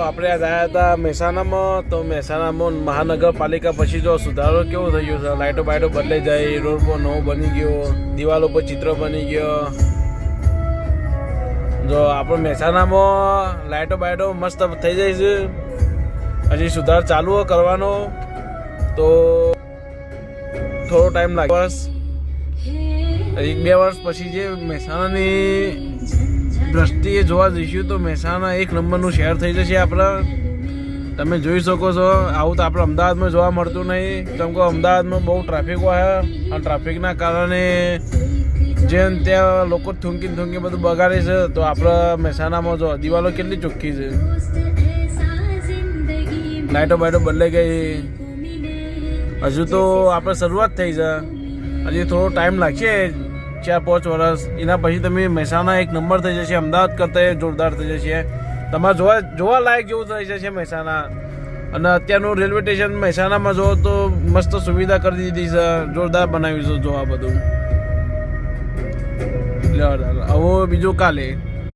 આપણે આજ આવ્યા હતા મહેસાણામાં. તો મહેસાણામાં મહાનગરપાલિકા પછી જો સુધારો કેવો થઈ ગયો છે. લાઇટો બાઇટો બદલાઈ જાય, રોડ પર નવો બની ગયો, દિવાલો પર ચિત્ર બની ગયો. જો આપણે મહેસાણામાં લાઇટો બાઇટો મસ્ત થઈ જાય છે. હજી સુધાર ચાલુ કરવાનો તો થોડો ટાઈમ લાગે. બસ 1-2 વર્ષ પછી જે મહેસાણાની દ્રષ્ટિએ જોવા જઈશું તો મહેસાણા એક નંબરનું શહેર થઈ જશે આપણા. તમે જોઈ શકો છો, આવું તો આપણે અમદાવાદમાં જોવા મળતું નહીં. કેમ કે અમદાવાદમાં બહુ ટ્રાફિક હોય અને ટ્રાફિકના કારણે જેમ ત્યાં લોકો થૂંકી બધું બગાડે છે. તો આપણા મહેસાણામાં જો દિવાલો કેટલી ચોખ્ખી છે, લાઇટો બાઇટો બદલાઈ ગઈ. હજુ તો આપણે શરૂઆત થઈ છે, હજી થોડો ટાઈમ લાગશે, 4-5 વર્ષ. એના પછી તમે મહેસાણા એક નંબર થઈ જશે, અમદાવાદ કરતાં જોરદાર થઈ જશે. તમારે જોવા લાયક જેવું થઈ જશે મહેસાણા. અને અત્યારનું રેલવે સ્ટેશન મહેસાણામાં જો તો મસ્ત સુવિધા કરી દીધી છે, જોરદાર બનાવ્યું છે. જો આ બધું હવે બીજું કાલે